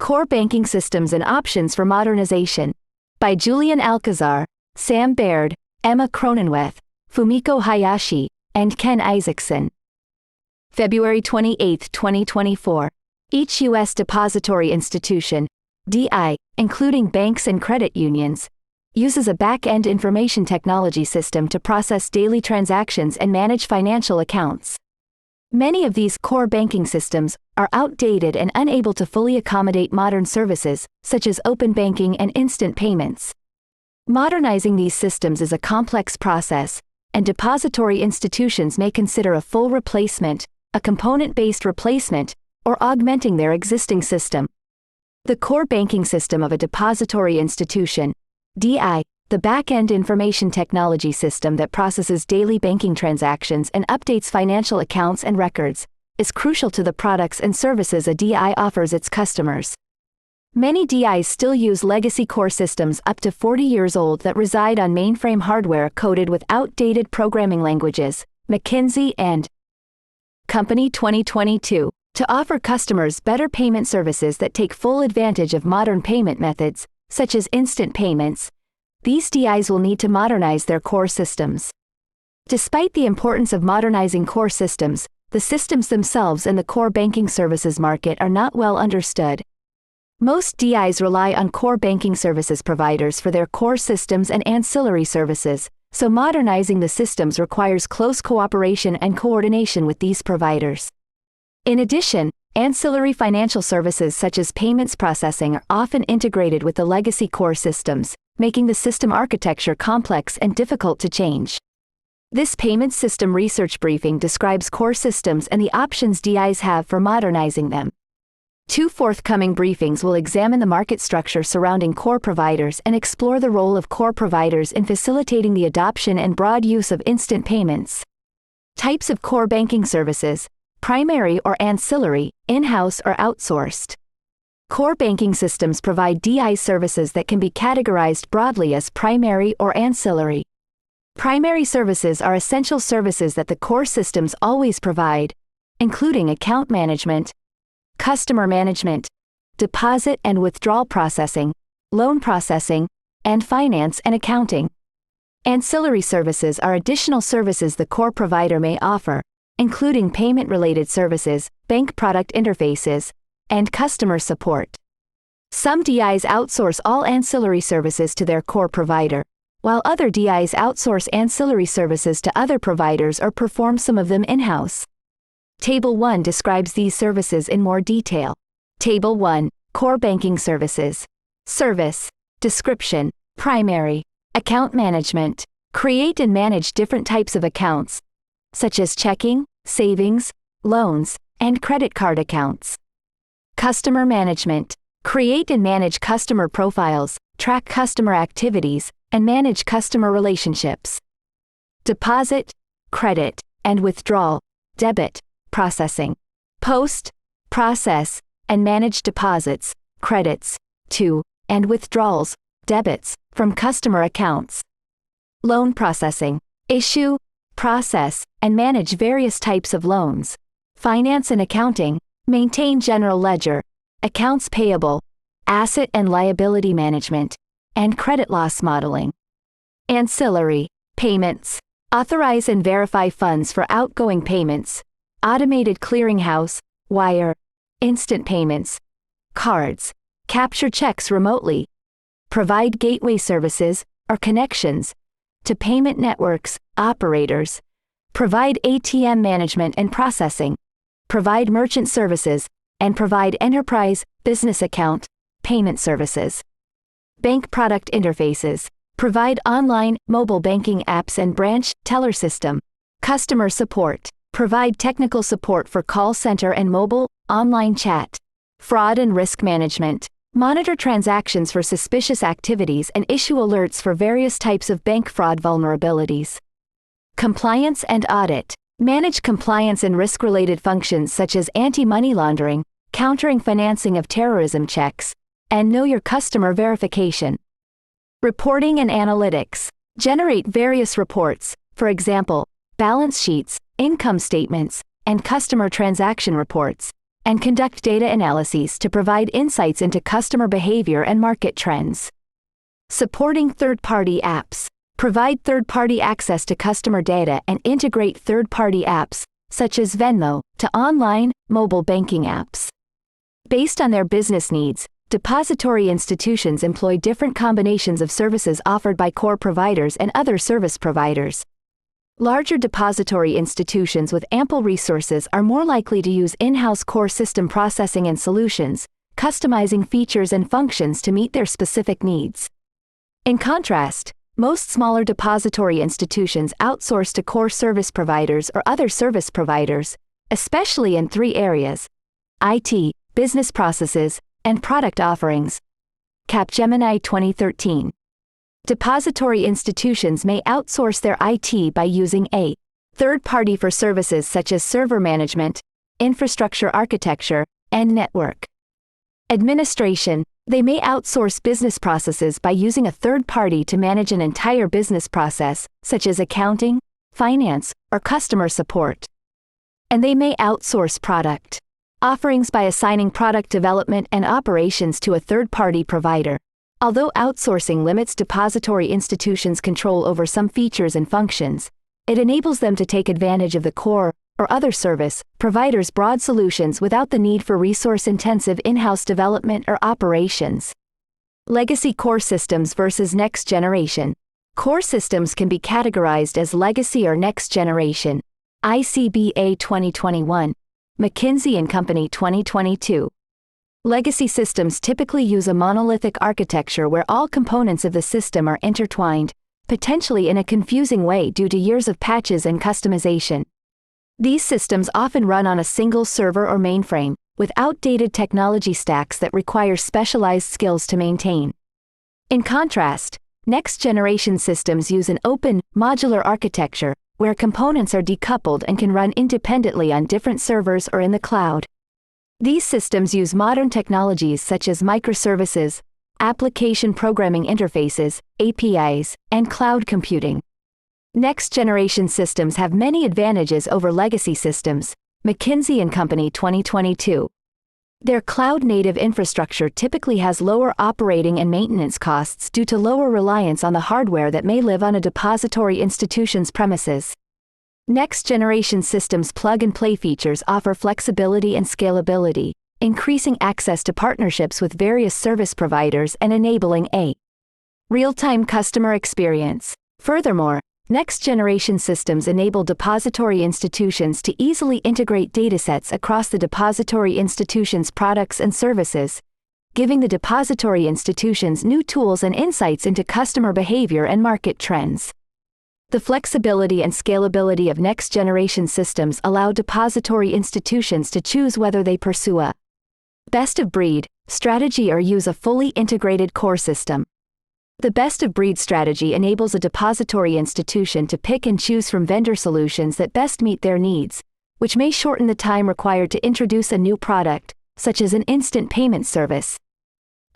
Core Banking Systems and Options for Modernization. By Julian Alcazar, Sam Baird, Emma Cronenweth, Fumiko Hayashi, and Ken Isaacson. February 28, 2024. Each U.S. depository institution, DI, including banks and credit unions, uses a back-end information technology system to process daily transactions and manage financial accounts. Many of these core banking systems are outdated and unable to fully accommodate modern services, such as open banking and instant payments. Modernizing these systems is a complex process, and depository institutions may consider a full replacement, a component-based replacement, or augmenting their existing system. The core banking system of a depository institution, DI, the back-end information technology system that processes daily banking transactions and updates financial accounts and records, is crucial to the products and services a DI offers its customers. Many DIs still use legacy core systems up to 40 years old that reside on mainframe hardware coded with outdated programming languages. McKinsey and Company 2022. To offer customers better payment services that take full advantage of modern payment methods, such as instant payments, these DIs will need to modernize their core systems. Despite the importance of modernizing core systems, the systems themselves in the core banking services market are not well understood. Most DIs rely on core banking services providers for their core systems and ancillary services, so modernizing the systems requires close cooperation and coordination with these providers. In addition, ancillary financial services such as payments processing are often integrated with the legacy core systems, making the system architecture complex and difficult to change. This Payments System Research Briefing describes core systems and the options DIs have for modernizing them. 2 forthcoming briefings will examine the market structure surrounding core providers and explore the role of core providers in facilitating the adoption and broad use of instant payments. Types of core banking services: primary or ancillary, in-house or outsourced. Core banking systems provide DI services that can be categorized broadly as primary or ancillary. Primary services are essential services that the core systems always provide, including account management, customer management, deposit and withdrawal processing, loan processing, and finance and accounting. Ancillary services are additional services the core provider may offer, including payment-related services, bank product interfaces, and customer support. Some DIs outsource all ancillary services to their core provider, while other DIs outsource ancillary services to other providers or perform some of them in-house. Table 1 describes these services in more detail. Table 1, Core Banking Services. Service. Description. Primary. Account management. Create and manage different types of accounts, such as checking, savings, loans, and credit card accounts. Customer management. Create and manage customer profiles, track customer activities, and manage customer relationships. Deposit, credit, and withdrawal, debit, processing. Post, process, and manage deposits, credits, to, and withdrawals, debits, from customer accounts. Loan processing. Issue, process, and manage various types of loans. Finance and accounting. Maintain general ledger, accounts payable, asset and liability management, and credit loss modeling. Ancillary. Payments. Authorize and verify funds for outgoing payments, automated clearinghouse, wire, instant payments, cards, capture checks remotely, provide gateway services, or connections, to payment networks, operators, provide ATM management and processing, provide merchant services, and provide enterprise, business account, payment services. Bank product interfaces. Provide online, mobile banking apps and branch, teller system. Customer support. Provide technical support for call center and mobile, online chat. Fraud and risk management. Monitor transactions for suspicious activities and issue alerts for various types of bank fraud vulnerabilities. Compliance and audit. Manage compliance and risk-related functions such as anti-money laundering, countering financing of terrorism checks, and know your customer verification. Reporting and analytics. Generate various reports, for example, balance sheets, income statements, and customer transaction reports, and conduct data analyses to provide insights into customer behavior and market trends. Supporting third-party apps. Provide third-party access to customer data and integrate third-party apps, such as Venmo, to online, mobile banking apps. Based on their business needs, depository institutions employ different combinations of services offered by core providers and other service providers. Larger depository institutions with ample resources are more likely to use in-house core system processing and solutions, customizing features and functions to meet their specific needs. In contrast, most smaller depository institutions outsource to core service providers or other service providers, especially in three areas: IT, business processes, and product offerings. Capgemini 2013. Depository institutions may outsource their IT by using a third party for services such as server management, infrastructure architecture, and network administration. They may outsource business processes by using a third party to manage an entire business process, such as accounting, finance, or customer support. And they may outsource product offerings by assigning product development and operations to a third-party provider. Although outsourcing limits depository institutions' control over some features and functions, it enables them to take advantage of the core or other service providers' broad solutions without the need for resource-intensive in-house development or operations. Legacy core systems versus next generation. Core systems can be categorized as legacy or next generation. ICBA 2021, McKinsey Company 2022. Legacy systems typically use a monolithic architecture where all components of the system are intertwined, potentially in a confusing way due to years of patches and customization. These systems often run on a single server or mainframe, with outdated technology stacks that require specialized skills to maintain. In contrast, next-generation systems use an open, modular architecture, where components are decoupled and can run independently on different servers or in the cloud. These systems use modern technologies such as microservices, application programming interfaces, APIs, and cloud computing. Next-generation systems have many advantages over legacy systems. McKinsey Company 2022. Their cloud-native infrastructure typically has lower operating and maintenance costs due to lower reliance on the hardware that may live on a depository institution's premises. Next-generation systems' plug-and-play features offer flexibility and scalability, increasing access to partnerships with various service providers and enabling a real-time customer experience. Furthermore, next-generation systems enable depository institutions to easily integrate datasets across the depository institution's products and services, giving the depository institutions new tools and insights into customer behavior and market trends. The flexibility and scalability of next-generation systems allow depository institutions to choose whether they pursue a best-of-breed strategy or use a fully integrated core system. The best-of-breed strategy enables a depository institution to pick and choose from vendor solutions that best meet their needs, which may shorten the time required to introduce a new product, such as an instant payment service.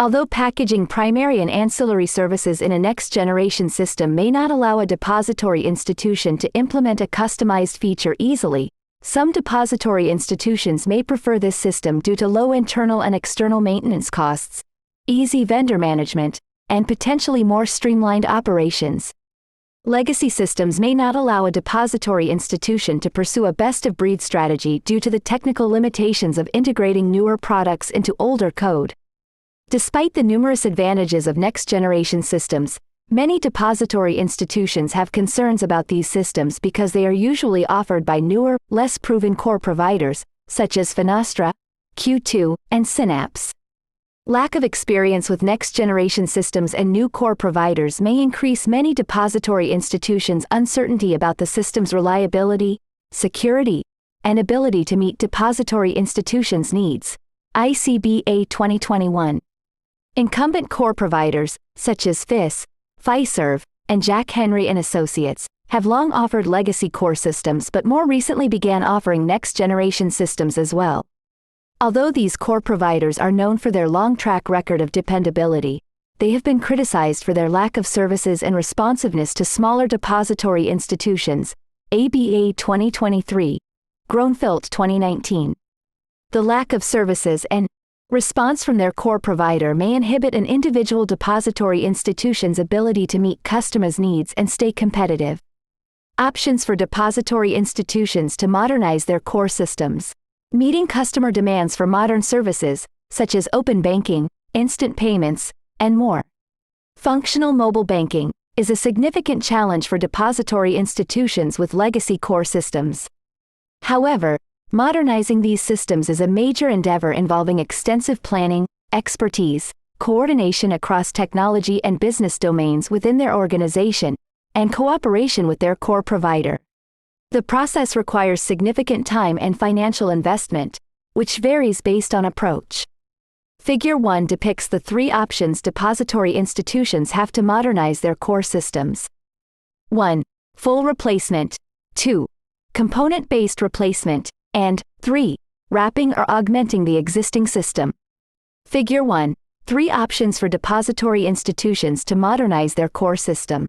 Although packaging primary and ancillary services in a next-generation system may not allow a depository institution to implement a customized feature easily, some depository institutions may prefer this system due to low internal and external maintenance costs, easy vendor management, and potentially more streamlined operations. Legacy systems may not allow a depository institution to pursue a best-of-breed strategy due to the technical limitations of integrating newer products into older code. Despite the numerous advantages of next-generation systems, many depository institutions have concerns about these systems because they are usually offered by newer, less proven core providers, such as Finastra, Q2, and Synapse. Lack of experience with next-generation systems and new core providers may increase many depository institutions' uncertainty about the system's reliability, security, and ability to meet depository institutions' needs. ICBA 2021. Incumbent core providers, such as FIS, Fiserv, and Jack Henry & Associates, have long offered legacy core systems but more recently began offering next-generation systems as well. Although these core providers are known for their long track record of dependability, they have been criticized for their lack of services and responsiveness to smaller depository institutions. ABA 2023. Groenfeld 2019. the lack of services and response from their core provider may inhibit an individual depository institution's ability to meet customers' needs and stay competitive. Options for depository institutions to modernize their core systems. Meeting customer demands for modern services, such as open banking, instant payments, and more. Functional mobile banking is a significant challenge for depository institutions with legacy core systems. However, modernizing these systems is a major endeavor involving extensive planning, expertise, coordination across technology and business domains within their organization, and cooperation with their core provider. The process requires significant time and financial investment, which varies based on approach. Figure 1 depicts the 3 options depository institutions have to modernize their core systems. 1. Full replacement. 2. Component-based replacement. And 3. Wrapping or augmenting the existing system. Figure 1. 3 options for depository institutions to modernize their core system.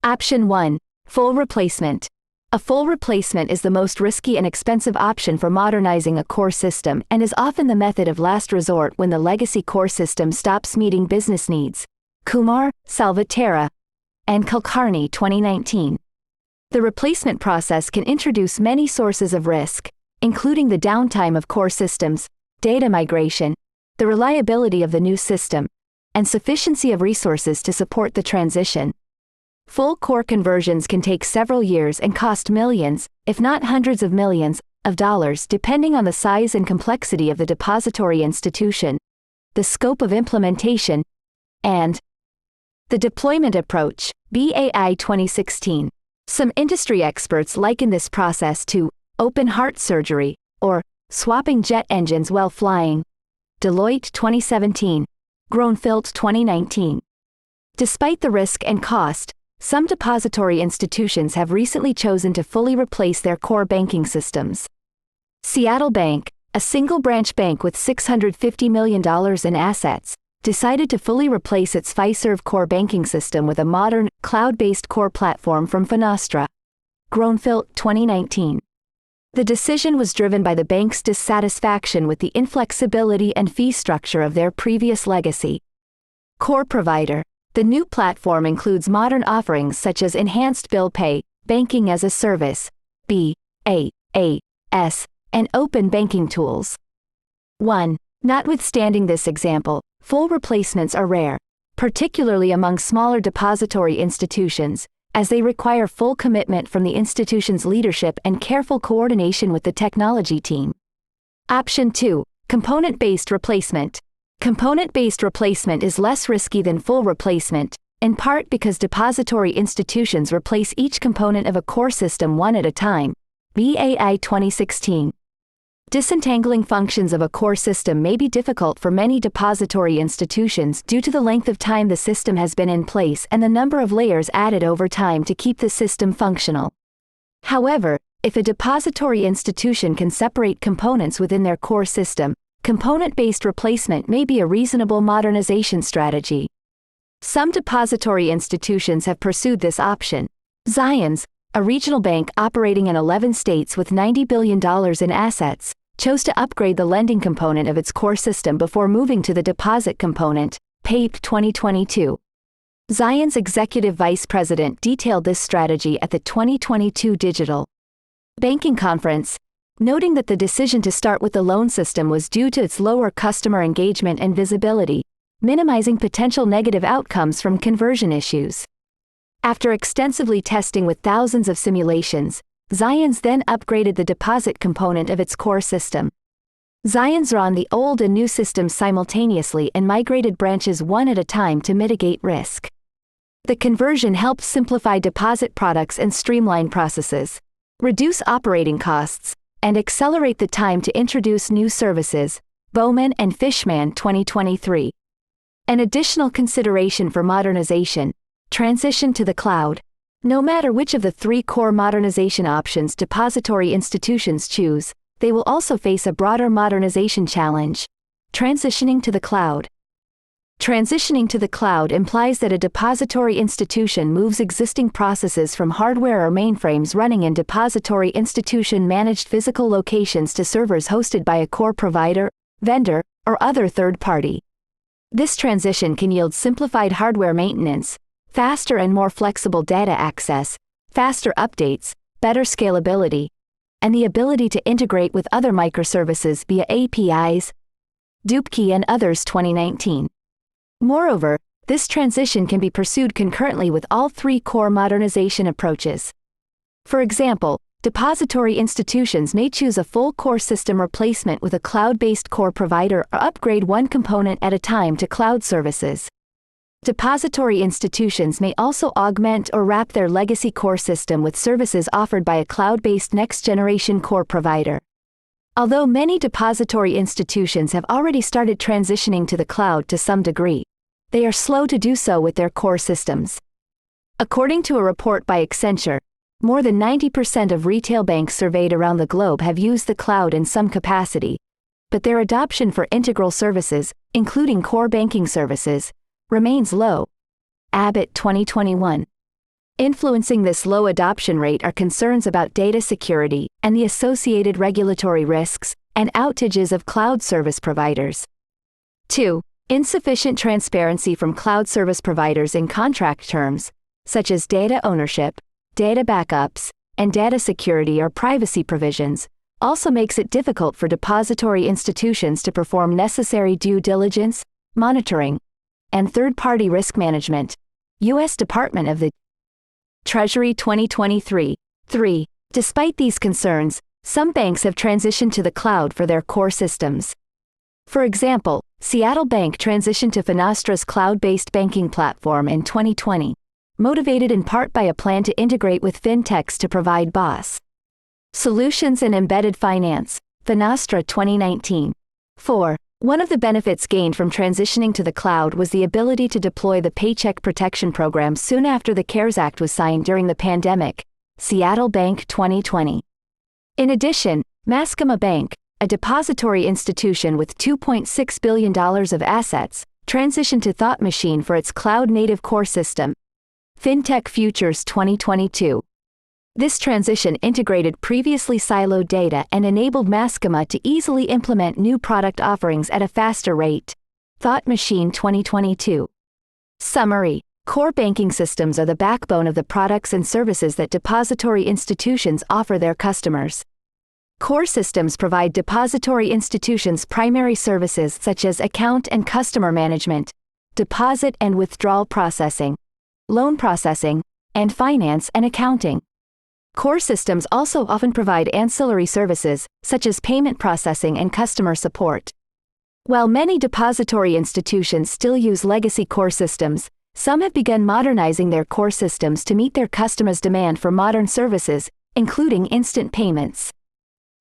Option 1. Full replacement. A full replacement is the most risky and expensive option for modernizing a core system and is often the method of last resort when the legacy core system stops meeting business needs. Kumar, Salvatierra, and Kulkarni 2019. The replacement process can introduce many sources of risk, including the downtime of core systems, data migration, the reliability of the new system, and sufficiency of resources to support the transition. Full core conversions can take several years and cost millions, if not hundreds of millions, of dollars depending on the size and complexity of the depository institution, the scope of implementation, and the deployment approach. BAI 2016. Some industry experts liken this process to open heart surgery, or swapping jet engines while flying. Deloitte 2017. Groenfield 2019. Despite the risk and cost, some depository institutions have recently chosen to fully replace their core banking systems. Seattle Bank, a single-branch bank with $650 million in assets, decided to fully replace its Fiserv core banking system with a modern, cloud-based core platform from Finastra. Groenfield 2019. The decision was driven by the bank's dissatisfaction with the inflexibility and fee structure of their previous legacy core provider. The new platform includes modern offerings such as enhanced bill pay, banking as a service, BaaS, and open banking tools. 1. Notwithstanding this example, full replacements are rare, particularly among smaller depository institutions, as they require full commitment from the institution's leadership and careful coordination with the technology team. Option 2. Component-based replacement. Component-based replacement is less risky than full replacement, in part because depository institutions replace each component of a core system one at a time. BAI 2016. Disentangling functions of a core system may be difficult for many depository institutions due to the length of time the system has been in place and the number of layers added over time to keep the system functional. However, if a depository institution can separate components within their core system, component-based replacement may be a reasonable modernization strategy. Some depository institutions have pursued this option. Zions, a regional bank operating in 11 states with $90 billion in assets, chose to upgrade the lending component of its core system before moving to the deposit component. PAPE 2022. Zions executive vice president detailed this strategy at the 2022 Digital Banking Conference, noting that the decision to start with the loan system was due to its lower customer engagement and visibility, minimizing potential negative outcomes from conversion issues. After extensively testing with thousands of simulations, Zions then upgraded the deposit component of its core system. Zions ran the old and new systems simultaneously and migrated branches one at a time to mitigate risk. The conversion helped simplify deposit products and streamline processes, reduce operating costs, and accelerate the time to introduce new services. Bowman and Fishman 2023. An additional consideration for modernization: transition to the cloud. No matter which of the 3 core modernization options depository institutions choose, they will also face a broader modernization challenge: transitioning to the cloud. Transitioning to the cloud implies that a depository institution moves existing processes from hardware or mainframes running in depository institution-managed physical locations to servers hosted by a core provider, vendor, or other third party. This transition can yield simplified hardware maintenance, faster and more flexible data access, faster updates, better scalability, and the ability to integrate with other microservices via APIs, Dubke and others 2019. Moreover, this transition can be pursued concurrently with all three core modernization approaches. For example, depository institutions may choose a full core system replacement with a cloud-based core provider or upgrade one component at a time to cloud services. Depository institutions may also augment or wrap their legacy core system with services offered by a cloud-based next-generation core provider. Although many depository institutions have already started transitioning to the cloud to some degree, they are slow to do so with their core systems. According to a report by Accenture, more than 90% of retail banks surveyed around the globe have used the cloud in some capacity, but their adoption for integral services, including core banking services, remains low. Abbott 2021. Influencing this low adoption rate are concerns about data security and the associated regulatory risks and outages of cloud service providers. 2. Insufficient transparency from cloud service providers in contract terms, such as data ownership, data backups, and data security or privacy provisions, also makes it difficult for depository institutions to perform necessary due diligence, monitoring, and third-party risk management. U.S. Department of the Treasury 2023. 3. Despite these concerns, some banks have transitioned to the cloud for their core systems. For example, Seattle Bank transitioned to Finastra's cloud-based banking platform in 2020, motivated in part by a plan to integrate with fintechs to provide BOSS solutions and embedded finance. Finastra 2019. 4. One of the benefits gained from transitioning to the cloud was the ability to deploy the Paycheck Protection Program soon after the CARES Act was signed during the pandemic. Seattle Bank 2020. In addition, Mascoma Bank, a depository institution with $2.6 billion of assets, transitioned to Thought Machine for its cloud-native core system. FinTech Futures 2022. This transition integrated previously siloed data and enabled Mascoma to easily implement new product offerings at a faster rate. Thought Machine 2022. Summary: core banking systems are the backbone of the products and services that depository institutions offer their customers. Core systems provide depository institutions primary services such as account and customer management, deposit and withdrawal processing, loan processing, and finance and accounting. Core systems also often provide ancillary services, such as payment processing and customer support. While many depository institutions still use legacy core systems, some have begun modernizing their core systems to meet their customers' demand for modern services, including instant payments.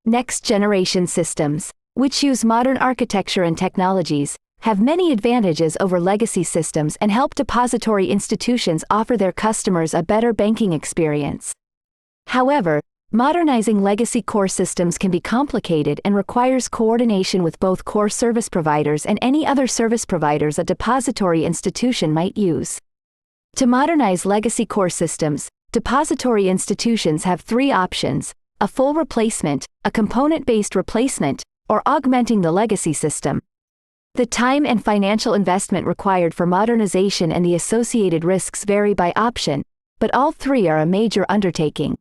Next-generation systems, which use modern architecture and technologies, have many advantages over legacy systems and help depository institutions offer their customers a better banking experience. However, modernizing legacy core systems can be complicated and requires coordination with both core service providers and any other service providers a depository institution might use. To modernize legacy core systems, depository institutions have three options: a full replacement, a component-based replacement, or augmenting the legacy system. The time and financial investment required for modernization and the associated risks vary by option, but all three are a major undertaking.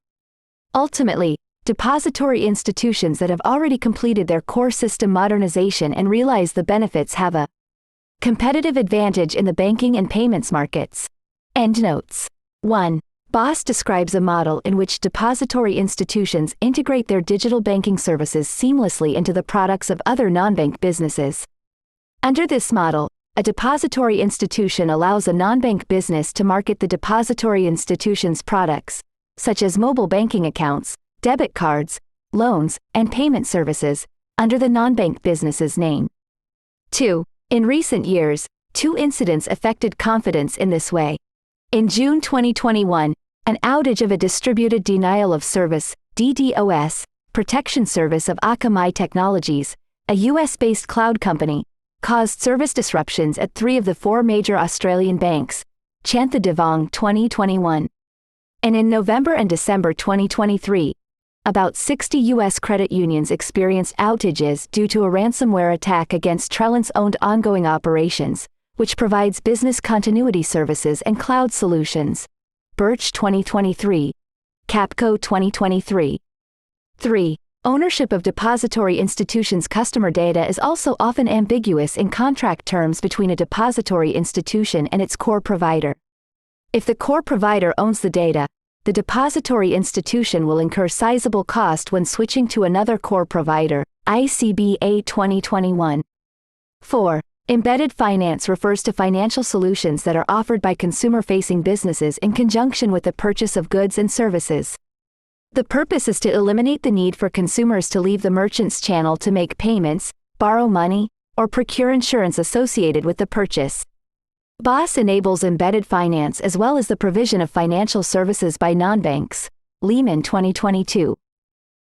Ultimately, depository institutions that have already completed their core system modernization and realize the benefits have a competitive advantage in the banking and payments markets. Endnotes. 1. BOSS describes a model in which depository institutions integrate their digital banking services seamlessly into the products of other non-bank businesses. Under this model, a depository institution allows a non-bank business to market the depository institution's products, such as mobile banking accounts, debit cards, loans, and payment services, under the non-bank business's name. 2. In recent years, two incidents affected confidence in this way. In June 2021, an outage of a distributed denial of service (DDoS) protection service of Akamai Technologies, a US-based cloud company, caused service disruptions at 3 of the 4 major Australian banks, Chantha Devang 2021. And in November and December 2023, about 60 U.S. credit unions experienced outages due to a ransomware attack against Trellance-owned ongoing operations, which provides business continuity services and cloud solutions. Birch 2023. Capco 2023. 3. Ownership of depository institutions' customer data is also often ambiguous in contract terms between a depository institution and its core provider. If the core provider owns the data, the depository institution will incur sizable cost when switching to another core provider, ICBA 2021. 4. Embedded finance refers to financial solutions that are offered by consumer-facing businesses in conjunction with the purchase of goods and services. The purpose is to eliminate the need for consumers to leave the merchant's channel to make payments, borrow money, or procure insurance associated with the purchase. BOSS enables embedded finance as well as the provision of financial services by non-banks. Lehman 2022.